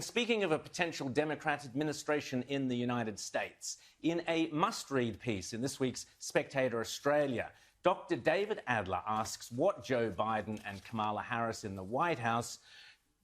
Speaking of a potential Democrat administration in the United States, in a must-read piece in this week's Spectator Australia, Dr. David Adler asks what Joe Biden and Kamala Harris in the White House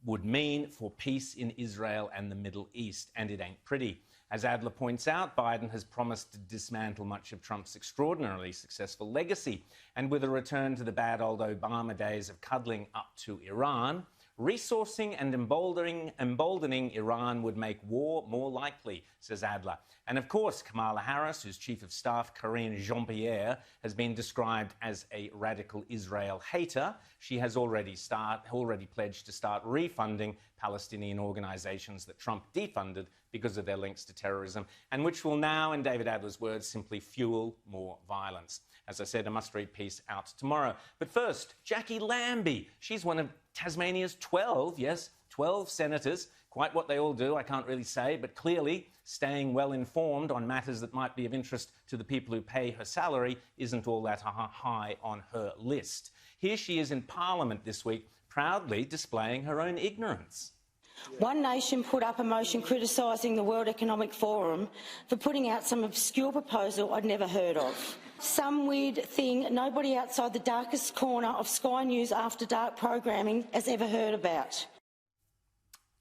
would mean for peace in Israel and the Middle East, and it ain't pretty. As Adler points out, Biden has promised to dismantle much of Trump's extraordinarily successful legacy, and with a return to the bad old Obama days of cuddling up to Iran, resourcing and emboldening Iran would make war more likely, says Adler. And of course, Kamala Harris, whose Chief of Staff, Karine Jean-Pierre, has been described as a radical Israel hater. She has already pledged to start refunding Palestinian organisations that Trump defunded because of their links to terrorism, and which will now, in David Adler's words, simply fuel more violence. As I said, a must-read piece out tomorrow. But first, Jacqui Lambie. She's one of Tasmania's 12 senators. Quite what they all do, I can't really say, but clearly staying well informed on matters that might be of interest to the people who pay her salary isn't all that high on her list. Here she is in Parliament this week, proudly displaying her own ignorance. One Nation put up a motion criticising the World Economic Forum for putting out some obscure proposal I'd never heard of. Some weird thing nobody outside the darkest corner of Sky News After Dark programming has ever heard about.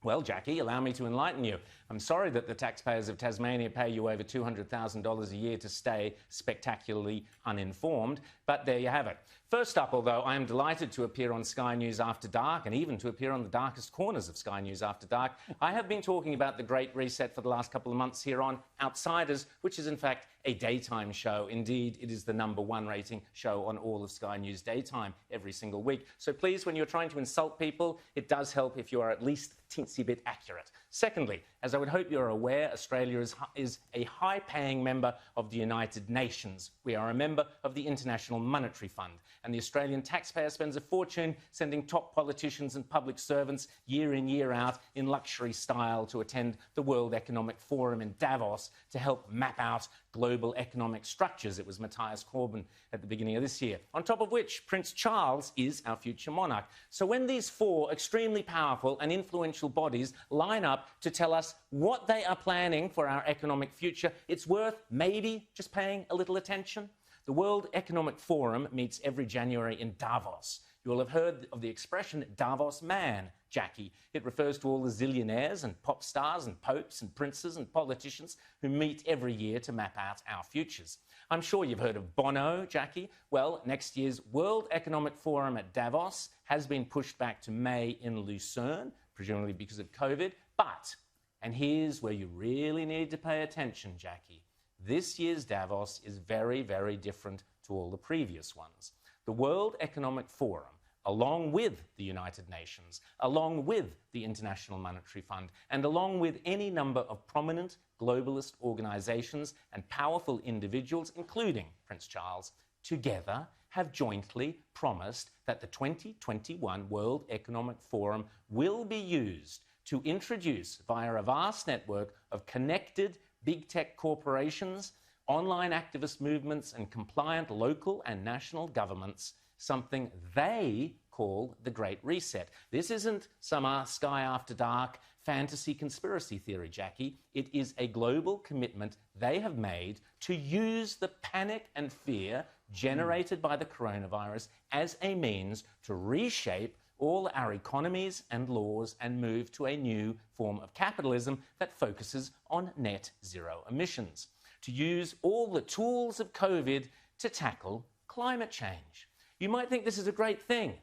Well, Jacqui, allow me to enlighten you. I'm sorry that the taxpayers of Tasmania pay you over $200,000 a year to stay spectacularly uninformed, but there you have it. First up, although, I am delighted to appear on Sky News After Dark and even to appear on the darkest corners of Sky News After Dark. I have been talking about the Great Reset for the last couple of months here on Outsiders, which is in fact a daytime show. Indeed, it is the #1 rating show on all of Sky News daytime every single week. So please, when you're trying to insult people, it does help if you are at least a teensy bit accurate. Secondly, as I would hope you're aware, Australia is a high-paying member of the United Nations. We are a member of the International Monetary Fund, and the Australian taxpayer spends a fortune sending top politicians and public servants year in, year out in luxury style to attend the World Economic Forum in Davos to help map out global economic structures. It was Matthias Corbyn at the beginning of this year. On top of which, Prince Charles is our future monarch. So when these four extremely powerful and influential bodies line up to tell us what they are planning for our economic future, it's worth maybe just paying a little attention. The World Economic Forum meets every January in Davos. You will have heard of the expression Davos man, Jacqui. It refers to all the zillionaires and pop stars and popes and princes and politicians who meet every year to map out our futures. I'm sure you've heard of Bono, Jacqui. Well, next year's World Economic Forum at Davos has been pushed back to May in Lucerne, presumably because of COVID. But, and here's where you really need to pay attention, Jacqui, this year's Davos is very, very different to all the previous ones. The World Economic Forum, along with the United Nations, along with the International Monetary Fund, and along with any number of prominent globalist organisations and powerful individuals, including Prince Charles, together have jointly promised that the 2021 World Economic Forum will be used to introduce, via a vast network of connected big tech corporations, online activist movements and compliant local and national governments, something they call the Great Reset. This isn't some Sky After Dark fantasy conspiracy theory, Jacqui. It is a global commitment they have made to use the panic and fear generated by the coronavirus as a means to reshape all our economies and laws and move to a new form of capitalism that focuses on net zero emissions. To use all the tools of COVID to tackle climate change. You might think this is a great thing.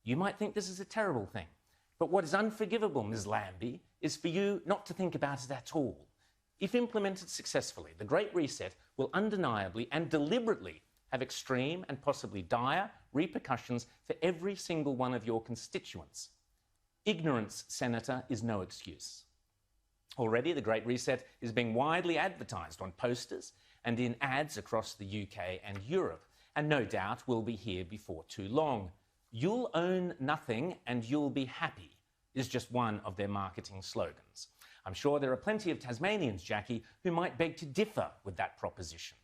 You might think this is a terrible thing. But what is unforgivable, Ms. Lambie, is for you not to think about it at all. If implemented successfully, the Great Reset will undeniably and deliberately have extreme and possibly dire repercussions for every single one of your constituents. Ignorance, Senator, is no excuse. Already, the Great Reset is being widely advertised on posters and in ads across the UK and Europe, and no doubt will be here before too long. You'll own nothing and you'll be happy is just one of their marketing slogans. I'm sure there are plenty of Tasmanians, Jacqui, who might beg to differ with that proposition.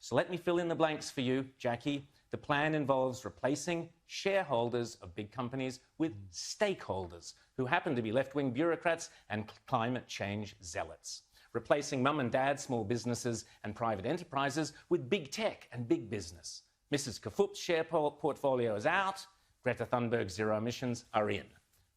So let me fill in the blanks for you, Jacqui. The plan involves replacing shareholders of big companies with stakeholders, who happen to be left-wing bureaucrats and climate change zealots. Replacing mum and dad small businesses and private enterprises with big tech and big business. Mrs. Kafup's share portfolio is out. Greta Thunberg's zero emissions are in.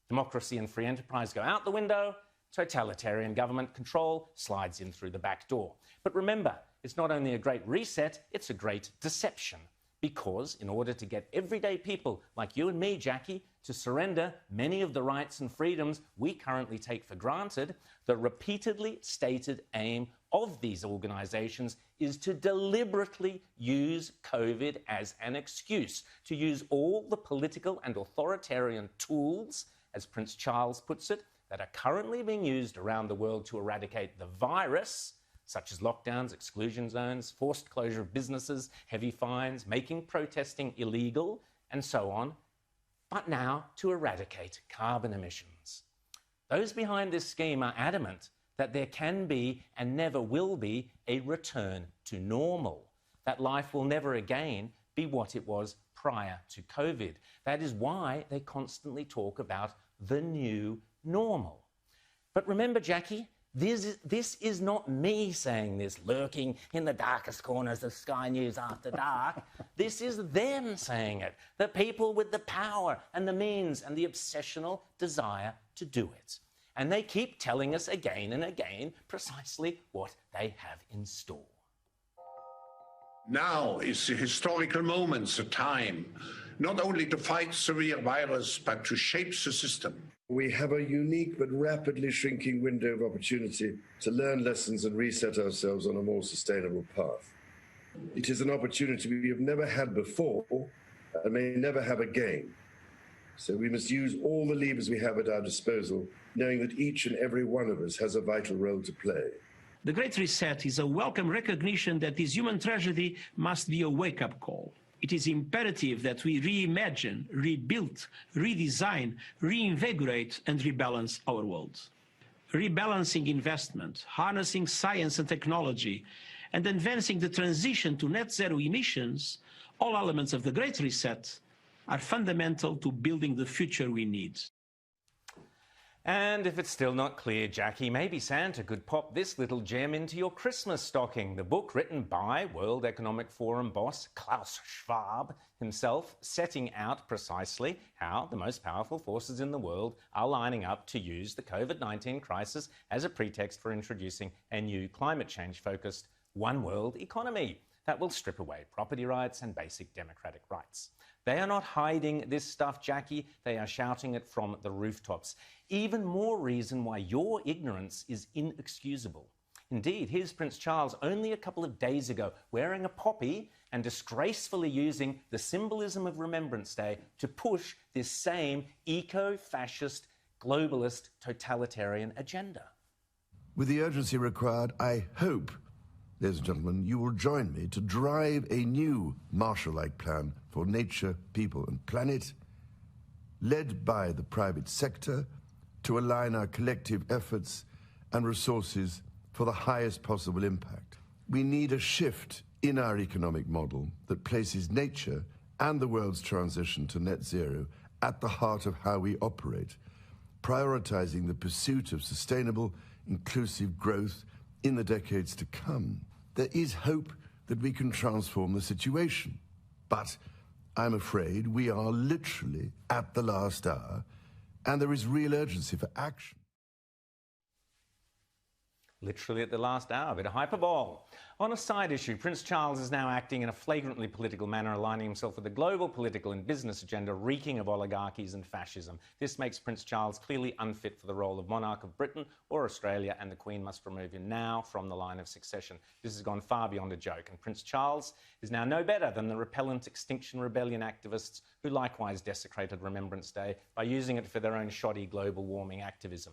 Democracy and free enterprise go out the window. Totalitarian government control slides in through the back door. But remember, it's not only a great reset, it's a great deception. Because in order to get everyday people like you and me, Jackie, to surrender many of the rights and freedoms we currently take for granted, the repeatedly stated aim of these organisations is to deliberately use COVID as an excuse, to use all the political and authoritarian tools, as Prince Charles puts it, that are currently being used around the world to eradicate the virus, such as lockdowns, exclusion zones, forced closure of businesses, heavy fines, making protesting illegal, and so on, but now to eradicate carbon emissions. Those behind this scheme are adamant that there can be and never will be a return to normal, that life will never again be what it was prior to COVID. That is why they constantly talk about the new normal. But remember, Jackie, this is not me saying this, lurking in the darkest corners of Sky News After Dark. This is them saying it, the people with the power and the means and the obsessional desire to do it. And they keep telling us again and again precisely what they have in store. Now is the historical moment, the time, not only to fight the severe virus, but to shape the system. We have a unique but rapidly shrinking window of opportunity to learn lessons and reset ourselves on a more sustainable path. It is an opportunity we have never had before and may never have again. So we must use all the levers we have at our disposal, knowing that each and every one of us has a vital role to play. The Great Reset is a welcome recognition that this human tragedy must be a wake-up call. It is imperative that we reimagine, rebuild, redesign, reinvigorate and rebalance our world. Rebalancing investment, harnessing science and technology, and advancing the transition to net zero emissions, all elements of the Great Reset, are fundamental to building the future we need. And if it's still not clear, Jackie, maybe Santa could pop this little gem into your Christmas stocking. The book written by World Economic Forum boss Klaus Schwab himself, setting out precisely how the most powerful forces in the world are lining up to use the COVID-19 crisis as a pretext for introducing a new climate change-focused one world economy that will strip away property rights and basic democratic rights. They are not hiding this stuff, Jackie. They are shouting it from the rooftops. Even more reason why your ignorance is inexcusable. Indeed, here's Prince Charles only a couple of days ago wearing a poppy and disgracefully using the symbolism of Remembrance Day to push this same eco-fascist, globalist, totalitarian agenda. With the urgency required, I hope, ladies and gentlemen, you will join me to drive a new Marshall-like plan for nature, people and planet, led by the private sector, to align our collective efforts and resources for the highest possible impact. We need a shift in our economic model that places nature and the world's transition to net zero at the heart of how we operate, prioritizing the pursuit of sustainable, inclusive growth in the decades to come. There is hope that we can transform the situation, but I'm afraid we are literally at the last hour, and there is real urgency for action. Literally at the last hour, a bit of hyperbole. On a side issue, Prince Charles is now acting in a flagrantly political manner, aligning himself with the global political and business agenda reeking of oligarchies and fascism. This makes Prince Charles clearly unfit for the role of monarch of Britain or Australia, and the Queen must remove him now from the line of succession. This has gone far beyond a joke, and Prince Charles is now no better than the repellent Extinction Rebellion activists who likewise desecrated Remembrance Day by using it for their own shoddy global warming activism.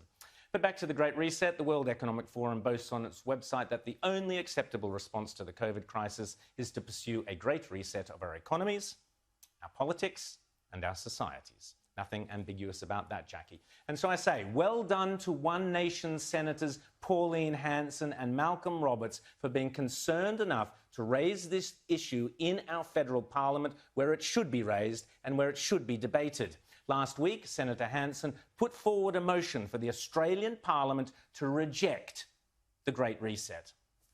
But back to the Great Reset, the World Economic Forum boasts on its website that the only acceptable response to the COVID crisis is to pursue a great reset of our economies, our politics, and our societies. Nothing ambiguous about that, Jackie. And so I say, well done to One Nation Senators Pauline Hanson and Malcolm Roberts for being concerned enough to raise this issue in our federal parliament where it should be raised and where it should be debated. Last week, Senator Hanson put forward a motion for the Australian Parliament to reject the Great Reset.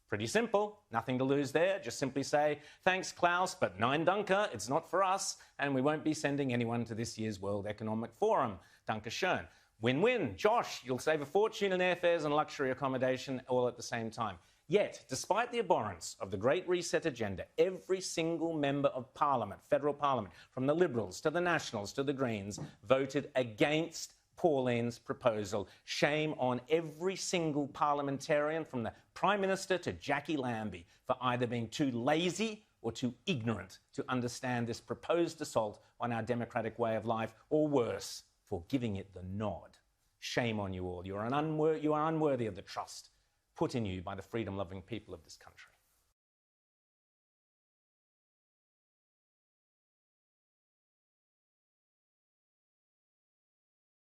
Pretty simple, nothing to lose there. Just simply say, thanks, Klaus, but nein danke, it's not for us, and we won't be sending anyone to this year's World Economic Forum. Danke schön. Win-win. Josh, you'll save a fortune in airfares and luxury accommodation all at the same time. Yet, despite the abhorrence of the Great Reset agenda, every single member of Parliament, federal Parliament, from the Liberals to the Nationals to the Greens, voted against Pauline's proposal. Shame on every single parliamentarian from the Prime Minister to Jackie Lambie for either being too lazy or too ignorant to understand this proposed assault on our democratic way of life, or worse, for giving it the nod. Shame on you all. You are unworthy of the trust put in you by the freedom-loving people of this country.